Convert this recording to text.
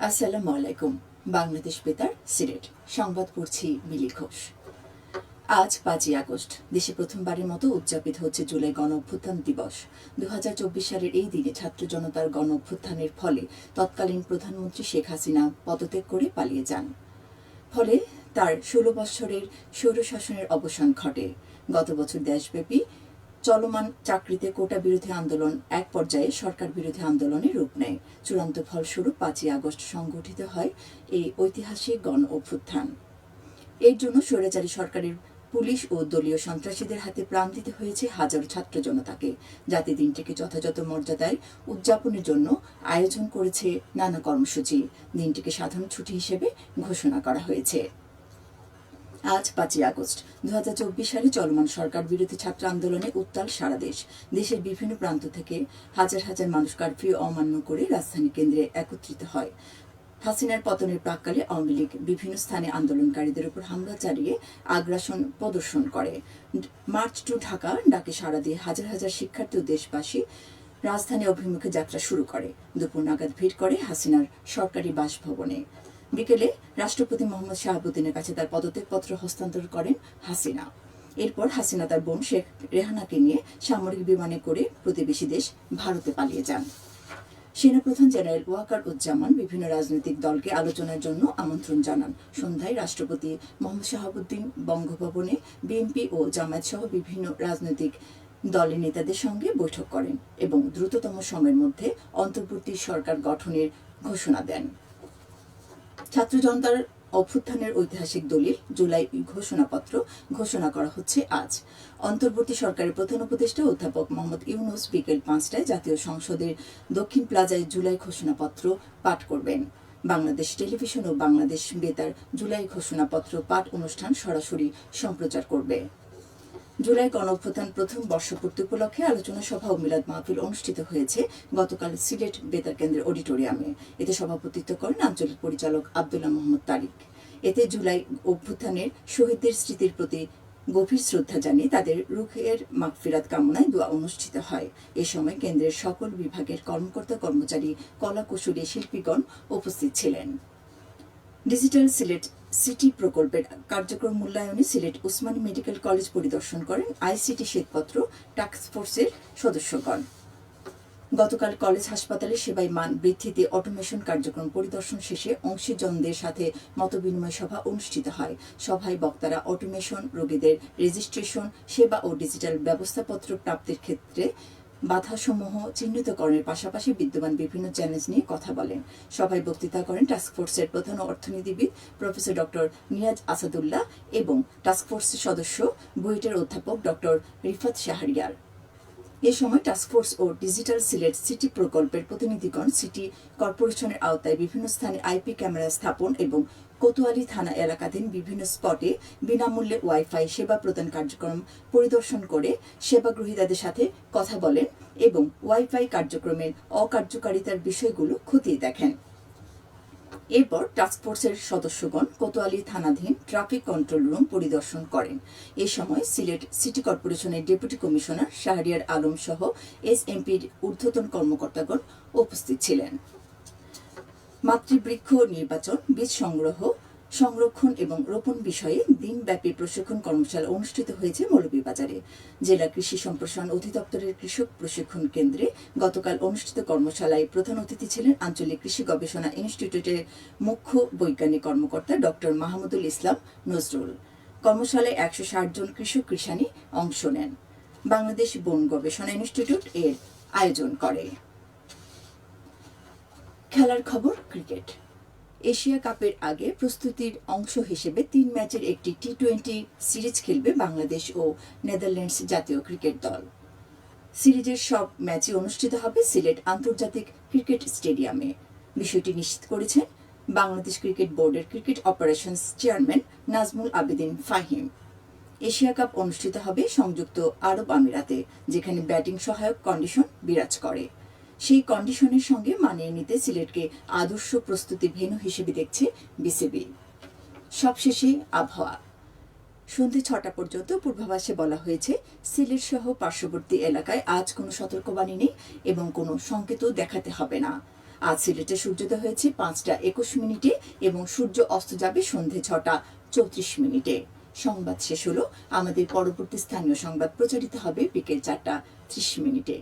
আসসালামু আলাইকুম। বাংলাদেশ বেতার সিলেট সংবাদ পড়ছি মিলি ঘোষ। আজ 5ই আগস্ট দেশে প্রথমবারের মতো উদযাপিত হচ্ছে জুলাই গণ অভ্যুত্থান দিবস। 2024 সালের এই দিনে ছাত্র জনতার গণ অভ্যুত্থানের ফলে তৎকালীন প্রধানমন্ত্রী শেখ হাসিনা পদত্যাগ করে পালিয়ে যান। ফলে তার 16 বছরের স্বৈরশাসনের অবসান ঘটে। গত বছর দেশব্যাপী চলমান চাকরিতে কোটা বিরোধী আন্দোলন এক পর্যায়ে সরকার বিরোধী আন্দোলনে রূপ নেয়। চূড়ান্ত ফলস্বরূপ 5ই আগস্ট সংগঠিত হয় এই ঐতিহাসিক গণ অভ্যুত্থান। এর জন্য স্বৈরাচারী সরকারের পুলিশ ও দলীয় সন্ত্রাসীদের হাতে প্রাণ দিতে হয়েছে হাজারো ছাত্র জনতাকে। জাতি দিনটিকে যথাযথ মর্যাদায় উদযাপনের জন্য আয়োজন করেছে নানা কর্মসূচি। দিনটিকে সাধারণ ছুটি হিসেবে ঘোষণা করা হয়েছে। আজ 5ই আগস্ট 2024 সালে চলমান সরকার বিরোধী ছাত্র আন্দোলনে উত্তাল সারা দেশ। দেশের বিভিন্ন প্রান্ত থেকে হাজার হাজার মানুষ কারফিউ অমান্য করে রাজধানী কেন্দ্রে একত্রিত হয়। হাসিনার পতনের প্রাক্কালে আওয়ামী লীগ বিভিন্ন স্থানে আন্দোলনকারীদের উপর হামলা চালিয়ে আগ্রাসন প্রদর্শন করে। মার্চ টু ঢাকা ডাকে সাড়া দিয়ে হাজার হাজার শিক্ষার্থী ও দেশবাসী রাজধানী অভিমুখে যাত্রা শুরু করে। দুপুর নাগাদ ভিড় করে হাসিনার সরকারি বাসভবনে। বিকেলে রাষ্ট্রপতি মোহাম্মদ শাহাবুদ্দিনের কাছে তার পদত্যাগপত্র হস্তান্তর করেন হাসিনা। এরপর হাসিনা তার বোন শেখ রেহানাকে নিয়ে সামরিক বিমানে করে প্রতিবেশী দেশ ভারতে পালিয়ে যান। সেনাপ্রধান জেনারেল ওয়াকার উজ্জামান বিভিন্ন রাজনৈতিক দলকে আলোচনার জন্য আমন্ত্রণ জানান। সন্ধ্যায় রাষ্ট্রপতি মোহাম্মদ শাহাবুদ্দিন বঙ্গভবনে বিএনপি ও জামায়াত সহ বিভিন্ন রাজনৈতিক দলের নেতাদের সঙ্গে বৈঠক করেন এবং দ্রুততম সময়ের মধ্যে অন্তর্বর্তী সরকার গঠনের ঘোষণা দেন। ছাত্র জনতার অভ্যুত্থানের ঐতিহাসিক দলিল জুলাই ঘোষণাপত্র ঘোষণা করা হচ্ছে আজ। অন্তর্বর্তী সরকারের প্রধান উপদেষ্টা অধ্যাপক মোহাম্মদ ইউনূস বিকেল 5টায় জাতীয় সংসদের দক্ষিণ প্লাজায় জুলাই ঘোষণাপত্র পাঠ করবেন। বাংলাদেশ টেলিভিশন ও বাংলাদেশ বেতার জুলাই ঘোষণাপত্র পাঠ অনুষ্ঠান সরাসরি সম্প্রচার করবে। জুলাই গণঅভ্যুত্থান প্রথম বর্ষপূর্তি উপলক্ষে আলোচনা সভা ও মিলাদ মাহফিল অনুষ্ঠিত হয়েছে গতকাল সিলেট বেতার কেন্দ্রের অডিটোরিয়ামে। এতে সভাপতিত্ব করেন আঞ্চলিক পরিচালক আব্দুল্লাহ মোহাম্মদ তারিক। এতে জুলাই অভ্যুত্থানের শহীদদের স্মৃতির প্রতি গভীর শ্রদ্ধা জানিয়ে তাদের রুহের মাগফিরাত কামনায় দোয়া অনুষ্ঠিত হয়। এ সময় কেন্দ্রের সকল বিভাগের কর্মকর্তা কর্মচারী, কলা কুশলী, শিল্পীগণ উপস্থিত ছিলেন। ডিজিটাল সিলেট সিটি প্রকল্পের কার্যক্রম মূল্যায়নে সিলেট উসমানী মেডিকেল কলেজ পরিদর্শন করেন আইসিটি শ্বেতপত্র টাস্কফোর্সের সদস্যগণ। গতকাল কলেজ হাসপাতালে সেবায় মান বৃদ্ধিতে অটোমেশন কার্যক্রম পরিদর্শন শেষে অংশীজনদের সাথে মতবিনিময় সভা অনুষ্ঠিত হয়। সভায় বক্তারা অটোমেশন, রোগীদের রেজিস্ট্রেশন, সেবা ও ডিজিটাল ব্যবস্থাপত্র প্রাপ্তির ক্ষেত্রে বাধাসমূহ চিহ্নিতকরণের পাশাপাশি বিদ্যমান বিভিন্ন চ্যালেঞ্জ নিয়ে কথা বলেন। সভায় বক্তৃতা করেন টাস্কফোর্সের প্রধান অর্থনীতিবিদ প্রফেসর ডক্টর নিয়াজ আসাদুল্লাহ এবং টাস্কফোর্সের সদস্য বুয়েটের অধ্যাপক ডক্টর রিফাত শাহরিয়ার। এ সময় টাস্কফোর্স ও ডিজিটাল সিলেট সিটি প্রকল্পের প্রতিনিধিগণ সিটি কর্পোরেশনের আওতায় বিভিন্ন স্থানে আইপি ক্যামেরা স্থাপন এবং কোতোয়ালি থানা এলাকাধীন বিভিন্ন স্পটে বিনামূল্যে ওয়াইফাই সেবা প্রদান কার্যক্রম পরিদর্শন করে সেবাগ্রহীতাদের সাথে কথা বলেন এবং ওয়াইফাই কার্যক্রমের অকার্যকারিতার বিষয়গুলো খতিয়ে দেখেন। এরপর টাস্কফোর্সের সদস্যগণ কোতোয়ালি থানাধীন ট্রাফিক কন্ট্রোল রুম পরিদর্শন করেন। এ সময় সিলেট সিটি কর্পোরেশনের ডেপুটি কমিশনার শাহরিয়ার আলম সহ এসএমপির ঊর্ধ্বতন কর্মকর্তাগণ উপস্থিত ছিলেন। মাতৃবৃক্ষ নির্বাচন, বীজ সংগ্রহ, সংরক্ষণ এবং রোপণ বিষয়ে দিনব্যাপী প্রশিক্ষণ কর্মশালা অনুষ্ঠিত হয়েছে মৌলভীবাজারে। জেলা কৃষি সম্প্রসারণ অধিদপ্তরের কৃষক প্রশিক্ষণ কেন্দ্রে গতকাল অনুষ্ঠিত কর্মশালায় প্রধান অতিথি ছিলেন আঞ্চলিক কৃষি গবেষণা ইনস্টিটিউটের মুখ্য বৈজ্ঞানিক কর্মকর্তা ডক্টর মাহমুদুল ইসলাম নজরুল। কর্মশালায় 160 জন কৃষক কৃষানী অংশ নেন। বাংলাদেশ বন গবেষণা ইনস্টিটিউট এর আয়োজন করে। খেলার খবর ক্রিকেট। এশিয়া কাপের আগে প্রস্তুতির অংশ হিসেবে 3 ম্যাচের একটি টি-20 সিরিজ খেলবে বাংলাদেশ ও নেদারল্যান্ডস জাতীয় ক্রিকেট দল। সিরিজের সব ম্যাচই অনুষ্ঠিত হবে সিলেট আন্তর্জাতিক ক্রিকেট স্টেডিয়ামে। বিষয়টি নিশ্চিত করেছেন বাংলাদেশ ক্রিকেট বোর্ডের cricket operations chairman Nazmul Abedin Fahim. Asia cup অনুষ্ঠিত হবে সংযুক্ত আরব আমিরাতে, যেখানে ব্যাটিং সহায়ক কন্ডিশন বিরাজ করে। সেই কন্ডিশনের সঙ্গে মানিয়ে নিতে সিলেটকে আদর্শ প্রস্তুতি ভেন্যু হিসেবে দেখছে বিসিবি। সবশেষে আবহাওয়া। সন্ধ্যে 6টা পর্যন্ত পূর্বাভাসে বলা হয়েছে সিলেট সহ পার্শ্ববর্তী এলাকায় আজ কোনো সতর্কবাণী নেই এবং কোনো সংকেতও দেখাতে হবে না। আজ সিলেটে সূর্যোদয় হয়েছে 5টা 21 মিনিটে এবং সূর্য অস্ত যাবে সন্ধে 6টা 34 মিনিটে। সংবাদ শেষ হলো। আমাদের পরবর্তী স্থানীয় সংবাদ প্রচারিত হবে বিকেল 4টা 30 মিনিটে।